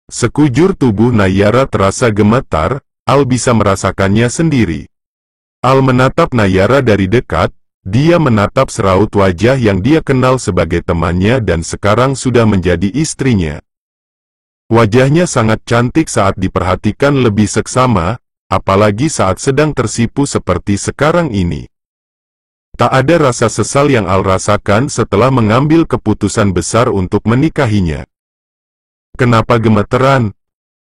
Sekujur tubuh Nayara terasa gemetar, Al bisa merasakannya sendiri. Al menatap Nayara dari dekat, dia menatap seraut wajah yang dia kenal sebagai temannya dan sekarang sudah menjadi istrinya. Wajahnya sangat cantik saat diperhatikan lebih seksama, apalagi saat sedang tersipu seperti sekarang ini. Tak ada rasa sesal yang Al rasakan setelah mengambil keputusan besar untuk menikahinya. "Kenapa gemeteran?"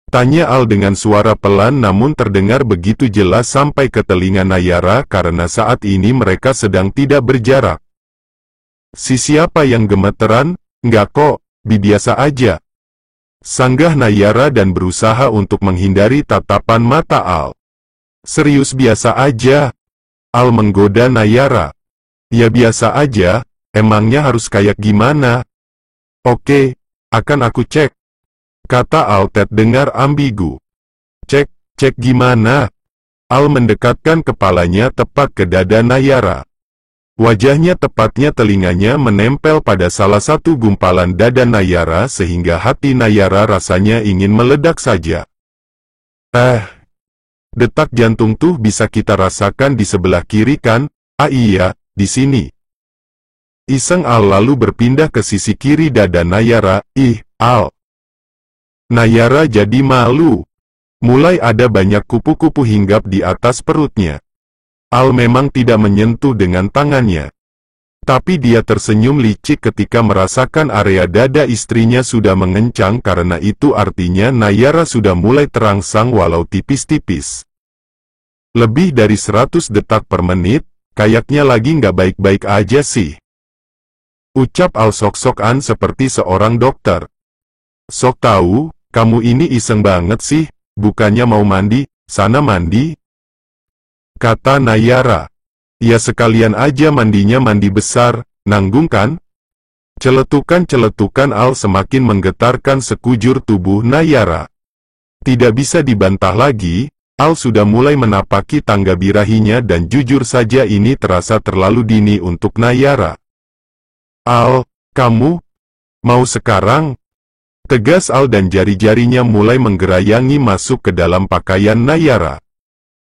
tanya Al dengan suara pelan namun terdengar begitu jelas sampai ke telinga Nayara karena saat ini mereka sedang tidak berjarak. Siapa yang gemeteran? Enggak kok, biasa aja. Sanggah Nayara dan berusaha untuk menghindari tatapan mata Al. Serius biasa aja. Al menggoda Nayara. Ya biasa aja, emangnya harus kayak gimana? Oke, akan aku cek. Kata Al terdengar ambigu. Cek gimana? Al mendekatkan kepalanya tepat ke dada Nayara. Wajahnya tepatnya telinganya menempel pada salah satu gumpalan dada Nayara sehingga hati Nayara rasanya ingin meledak saja. Detak jantung tuh bisa kita rasakan di sebelah kiri kan? Ah iya, di sini. Iseng Al lalu berpindah ke sisi kiri dada Nayara. Ih, Al. Nayara jadi malu. Mulai ada banyak kupu-kupu hinggap di atas perutnya. Al memang tidak menyentuh dengan tangannya. Tapi dia tersenyum licik ketika merasakan area dada istrinya sudah mengencang karena itu artinya Nayara sudah mulai terangsang walau tipis-tipis. Lebih dari 100 detak per menit, kayaknya lagi nggak baik-baik aja sih. Ucap Al sok-sokan seperti seorang dokter. Sok tahu, kamu ini iseng banget sih, bukannya mau mandi, sana mandi? Kata Nayara. Ya sekalian aja mandinya mandi besar, nanggung kan? Celetukan-celetukan Al semakin menggetarkan sekujur tubuh Nayara. Tidak bisa dibantah lagi, Al sudah mulai menapaki tangga birahinya dan jujur saja ini terasa terlalu dini untuk Nayara. Al, kamu mau sekarang? Tegas Al dan jari-jarinya mulai menggerayangi masuk ke dalam pakaian Nayara.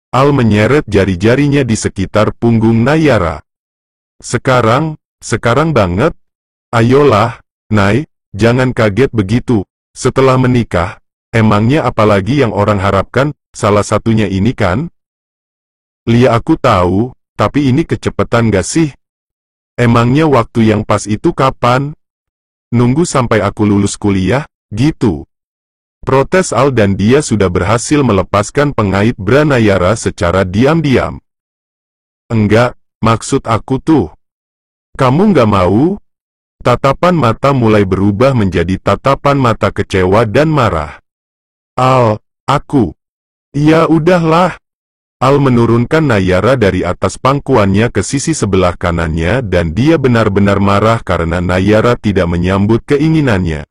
Al menyeret jari-jarinya di sekitar punggung Nayara. Sekarang banget? Ayolah, Nay, jangan kaget begitu. Setelah menikah, emangnya apalagi yang orang harapkan, salah satunya ini kan? Lia aku tahu, tapi ini kecepatan gak sih? Emangnya waktu yang pas itu kapan? Nunggu sampai aku lulus kuliah, gitu. Protes Al dan dia sudah berhasil melepaskan pengait bra Nayara secara diam-diam. Enggak, maksud aku tuh. Kamu nggak mau? Tatapan mata mulai berubah menjadi tatapan mata kecewa dan marah. Al, aku. Ya udahlah. Al menurunkan Nayara dari atas pangkuannya ke sisi sebelah kanannya dan dia benar-benar marah karena Nayara tidak menyambut keinginannya.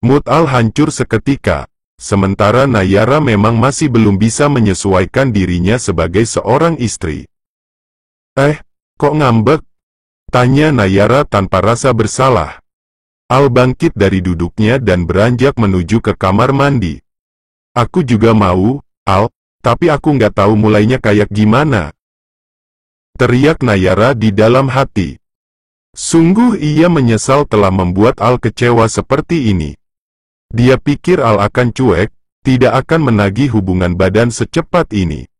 Mood Al hancur seketika, sementara Nayara memang masih belum bisa menyesuaikan dirinya sebagai seorang istri. Kok ngambek? Tanya Nayara tanpa rasa bersalah. Al bangkit dari duduknya dan beranjak menuju ke kamar mandi. Aku juga mau, Al. Tapi aku nggak tahu mulainya kayak gimana. Teriak Nayara di dalam hati. Sungguh ia menyesal telah membuat Al kecewa seperti ini. Dia pikir Al akan cuek, tidak akan menagih hubungan badan secepat ini.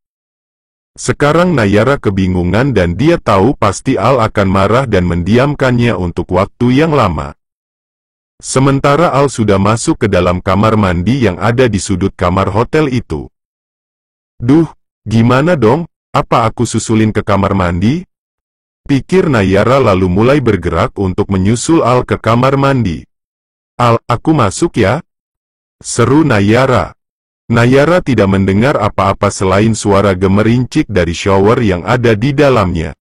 Sekarang Nayara kebingungan dan dia tahu pasti Al akan marah dan mendiamkannya untuk waktu yang lama. Sementara Al sudah masuk ke dalam kamar mandi yang ada di sudut kamar hotel itu. Duh, gimana dong? Apa aku susulin ke kamar mandi? Pikir Nayara lalu mulai bergerak untuk menyusul Al ke kamar mandi. Al, aku masuk ya? Seru Nayara. Nayara tidak mendengar apa-apa selain suara gemerincik dari shower yang ada di dalamnya.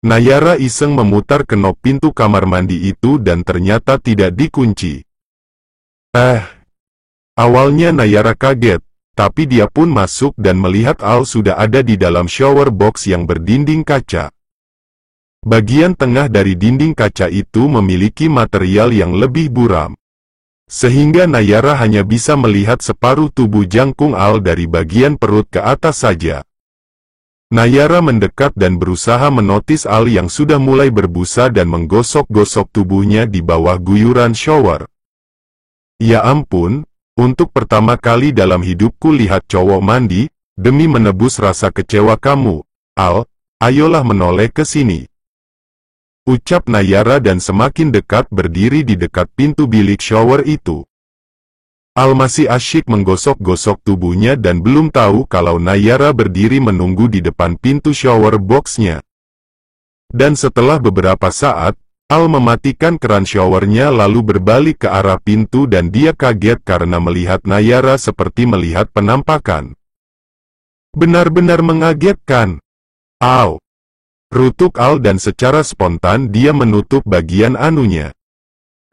Nayara iseng memutar kenop pintu kamar mandi itu dan ternyata tidak dikunci. Awalnya Nayara kaget. Tapi dia pun masuk dan melihat Al sudah ada di dalam shower box yang berdinding kaca. Bagian tengah dari dinding kaca itu memiliki material yang lebih buram. sehingga Nayara hanya bisa melihat separuh tubuh jangkung Al dari bagian perut ke atas saja. Nayara mendekat dan berusaha menotis Al yang sudah mulai berbusa dan menggosok-gosok tubuhnya di bawah guyuran shower. Ya ampun, untuk pertama kali dalam hidupku lihat cowok mandi, demi menebus rasa kecewa kamu, Al, ayolah menoleh ke sini. Ucap Nayara dan semakin dekat berdiri di dekat pintu bilik shower itu. Al masih asyik menggosok-gosok tubuhnya dan belum tahu kalau Nayara berdiri menunggu di depan pintu shower box-nya. Dan setelah beberapa saat, Al mematikan keran showernya lalu berbalik ke arah pintu dan dia kaget karena melihat Nayara seperti melihat penampakan. Benar-benar mengagetkan. Au! Rutuk Al dan secara spontan dia menutup bagian anunya.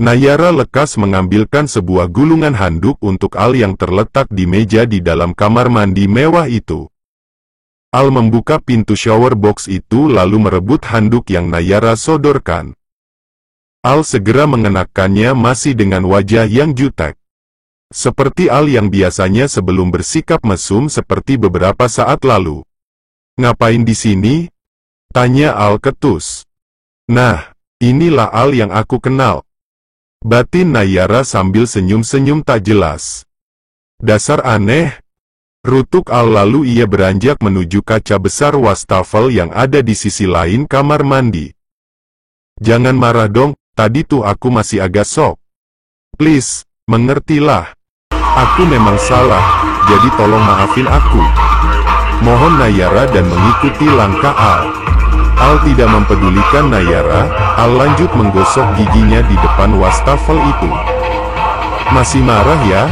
Nayara lekas mengambilkan sebuah gulungan handuk untuk Al yang terletak di meja di dalam kamar mandi mewah itu. Al membuka pintu shower box itu lalu merebut handuk yang Nayara sodorkan. Al segera mengenakannya masih dengan wajah yang jutek. Seperti Al yang biasanya sebelum bersikap mesum seperti beberapa saat lalu. "Ngapain di sini?" tanya Al ketus. "Nah, inilah Al yang aku kenal," batin Nayara sambil senyum-senyum tak jelas. "Dasar aneh." Rutuk Al lalu ia beranjak menuju kaca besar wastafel yang ada di sisi lain kamar mandi. "Jangan marah dong, tadi tuh aku masih agak shock. Please, mengertilah. Aku memang salah, jadi tolong maafin aku." Mohon Nayara dan mengikuti langkah Al. Al tidak mempedulikan Nayara, Al lanjut menggosok giginya di depan wastafel itu. "Masih marah ya?"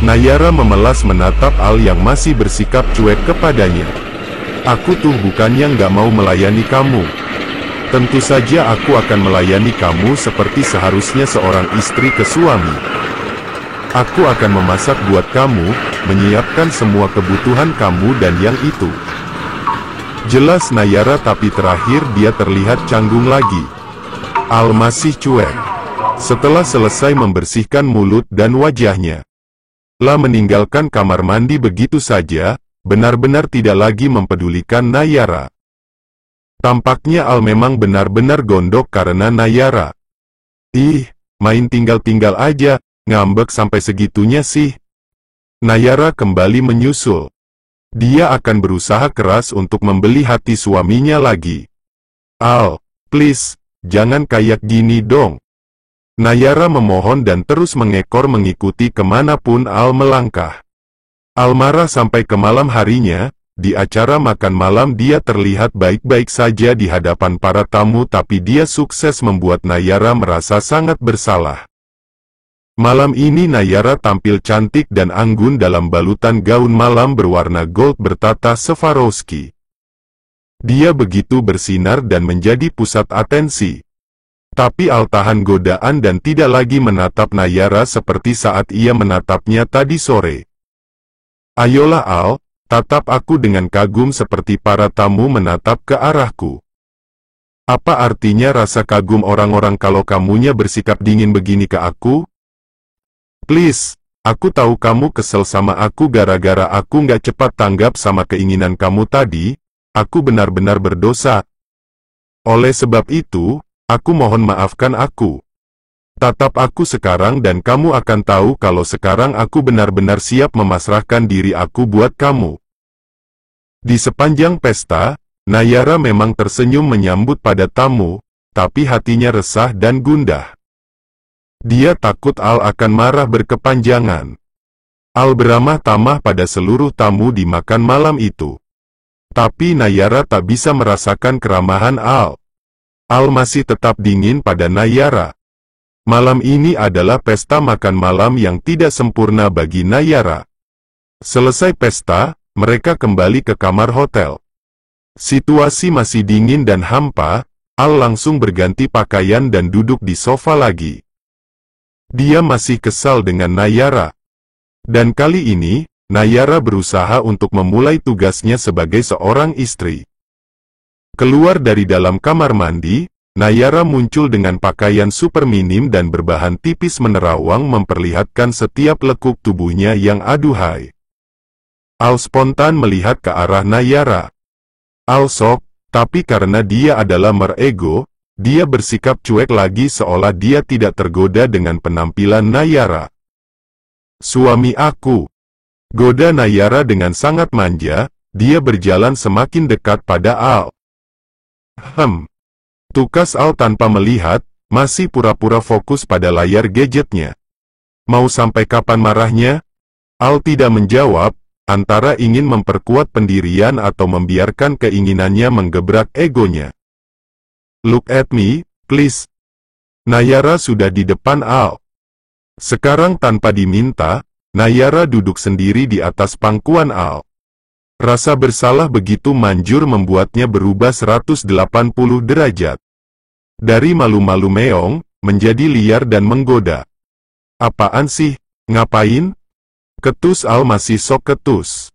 Nayara memelas menatap Al yang masih bersikap cuek kepadanya. "Aku tuh bukannya nggak mau melayani kamu. Tentu saja aku akan melayani kamu seperti seharusnya seorang istri ke suami. Aku akan memasak buat kamu, menyiapkan semua kebutuhan kamu dan yang itu." Jelas Nayara tapi terakhir dia terlihat canggung lagi. Al masih cuek. Setelah selesai membersihkan mulut dan wajahnya, La meninggalkan kamar mandi begitu saja, benar-benar tidak lagi mempedulikan Nayara. Tampaknya Al memang benar-benar gondok karena Nayara. "Ih, main tinggal-tinggal aja, ngambek sampai segitunya sih." Nayara kembali menyusul. Dia akan berusaha keras untuk membeli hati suaminya lagi. "Al, please, jangan kayak gini dong." Nayara memohon dan terus mengekor mengikuti kemanapun Al melangkah. Al marah sampai ke malam harinya, di acara makan malam dia terlihat baik-baik saja di hadapan para tamu tapi dia sukses membuat Nayara merasa sangat bersalah. Malam ini Nayara tampil cantik dan anggun dalam balutan gaun malam berwarna gold bertata Swarovski. Dia begitu bersinar dan menjadi pusat atensi. Tapi Al tahan godaan dan tidak lagi menatap Nayara seperti saat ia menatapnya tadi sore. "Ayolah Al, tatap aku dengan kagum seperti para tamu menatap ke arahku." "Apa artinya rasa kagum orang-orang kalau kamunya bersikap dingin begini ke aku? Please, aku tahu kamu kesel sama aku gara-gara aku nggak cepat tanggap sama keinginan kamu tadi, aku benar-benar berdosa. Oleh sebab itu, aku mohon maafkan aku. Tatap aku sekarang dan kamu akan tahu kalau sekarang aku benar-benar siap memasrahkan diri aku buat kamu." Di sepanjang pesta, Nayara memang tersenyum menyambut pada tamu, tapi hatinya resah dan gundah. Dia takut Al akan marah berkepanjangan. Al beramah tamah pada seluruh tamu di makan malam itu. Tapi Nayara tak bisa merasakan keramahan Al. Al masih tetap dingin pada Nayara. Malam ini adalah pesta makan malam yang tidak sempurna bagi Nayara. Selesai pesta, mereka kembali ke kamar hotel. Situasi masih dingin dan hampa, Al langsung berganti pakaian dan duduk di sofa lagi. Dia masih kesal dengan Nayara. Dan kali ini, Nayara berusaha untuk memulai tugasnya sebagai seorang istri. Keluar dari dalam kamar mandi, Nayara muncul dengan pakaian super minim dan berbahan tipis menerawang memperlihatkan setiap lekuk tubuhnya yang aduhai. Al spontan melihat ke arah Nayara. Al shock, tapi karena dia adalah merego, dia bersikap cuek lagi seolah dia tidak tergoda dengan penampilan Nayara. "Suami aku." Goda Nayara dengan sangat manja, dia berjalan semakin dekat pada Al. Tukas Al tanpa melihat, masih pura-pura fokus pada layar gadgetnya. Mau sampai kapan marahnya? Al tidak menjawab, antara ingin memperkuat pendirian atau membiarkan keinginannya menggebrak egonya. "Look at me, please." Nayara sudah di depan Al. Sekarang tanpa diminta, Nayara duduk sendiri di atas pangkuan Al. Rasa bersalah begitu manjur membuatnya berubah 180 derajat. Dari malu-malu meong, menjadi liar dan menggoda. "Apaan sih? Ngapain?" Ketus Al masih sok ketus.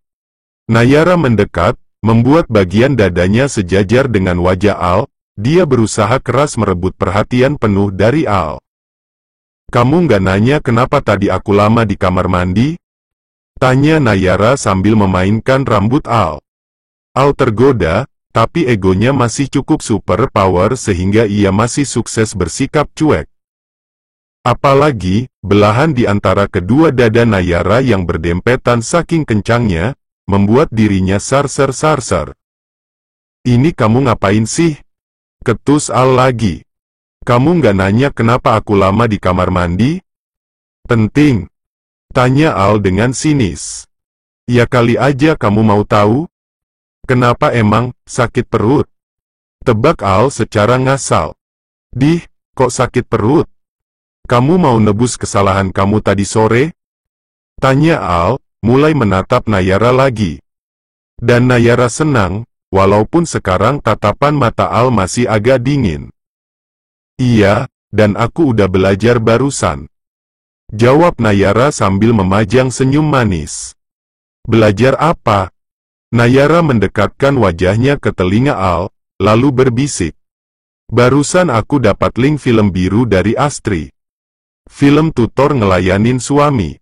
Nayara mendekat, membuat bagian dadanya sejajar dengan wajah Al. Dia berusaha keras merebut perhatian penuh dari Al. "Kamu nggak nanya kenapa tadi aku lama di kamar mandi?" Tanya Nayara sambil memainkan rambut Al. Al tergoda, tapi egonya masih cukup super power sehingga ia masih sukses bersikap cuek. Apalagi, belahan di antara kedua dada Nayara yang berdempetan saking kencangnya, membuat dirinya sarser-sarser. "Ini kamu ngapain sih?" Ketus Al lagi. "Kamu nggak nanya kenapa aku lama di kamar mandi?" "Penting?" Tanya Al dengan sinis. "Ya kali aja kamu mau tahu." "Kenapa emang, sakit perut?" Tebak Al secara ngasal. "Dih, kok sakit perut? Kamu mau nebus kesalahan kamu tadi sore?" Tanya Al, mulai menatap Nayara lagi. Dan Nayara senang, walaupun sekarang tatapan mata Al masih agak dingin. "Iya, dan aku udah belajar barusan." Jawab Nayara sambil memajang senyum manis. "Belajar apa?" Nayara mendekatkan wajahnya ke telinga Al, lalu berbisik. "Barusan aku dapat link film biru dari Astri. Film tutor ngelayanin suami."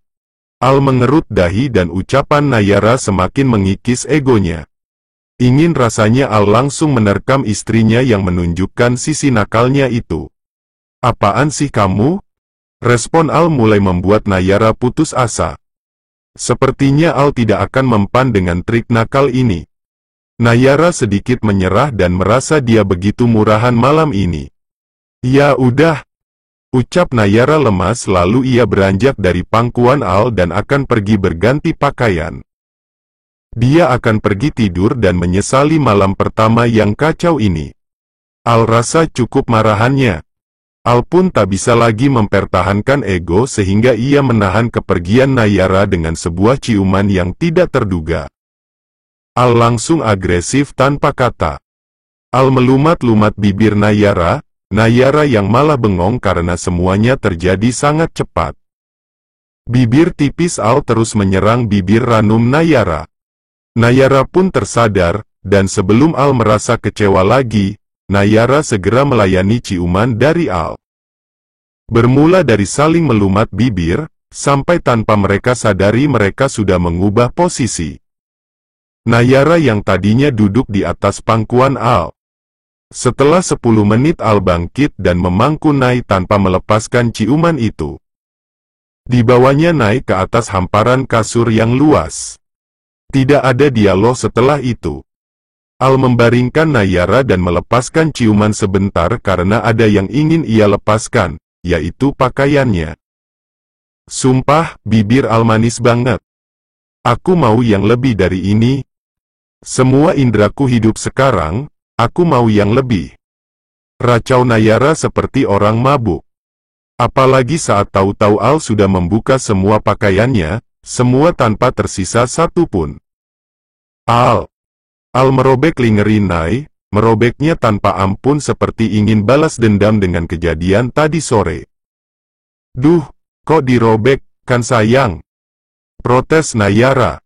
Al mengerut dahi dan ucapan Nayara semakin mengikis egonya. Ingin rasanya Al langsung menerkam istrinya yang menunjukkan sisi nakalnya itu. "Apaan sih kamu?" Respon Al mulai membuat Nayara putus asa. Sepertinya Al tidak akan mempan dengan trik nakal ini. Nayara sedikit menyerah dan merasa dia begitu murahan malam ini. "Ya udah," ucap Nayara lemas lalu ia beranjak dari pangkuan Al dan akan pergi berganti pakaian. Dia akan pergi tidur dan menyesali malam pertama yang kacau ini. Al rasa cukup marahannya. Al pun tak bisa lagi mempertahankan ego sehingga ia menahan kepergian Nayara dengan sebuah ciuman yang tidak terduga. Al langsung agresif tanpa kata. Al melumat-lumat bibir Nayara, Nayara yang malah bengong karena semuanya terjadi sangat cepat. Bibir tipis Al terus menyerang bibir ranum Nayara. Nayara pun tersadar, dan sebelum Al merasa kecewa lagi, Nayara segera melayani ciuman dari Al. Bermula dari saling melumat bibir, sampai tanpa mereka sadari mereka sudah mengubah posisi. Nayara yang tadinya duduk di atas pangkuan Al. Setelah 10 menit Al bangkit dan memangku Nay tanpa melepaskan ciuman itu. Dibawanya Nay ke atas hamparan kasur yang luas. Tidak ada dialog setelah itu. Al membaringkan Nayara dan melepaskan ciuman sebentar karena ada yang ingin ia lepaskan, yaitu pakaiannya. Sumpah, bibir Al manis banget. Aku mau yang lebih dari ini. Semua indraku hidup sekarang, aku mau yang lebih. Racau Nayara seperti orang mabuk. Apalagi saat tahu-tahu Al sudah membuka semua pakaiannya, semua tanpa tersisa satu pun. Al merobek lingeri Nay, merobeknya tanpa ampun seperti ingin balas dendam dengan kejadian tadi sore. Duh, kok dirobek, kan sayang? Protes Nayara.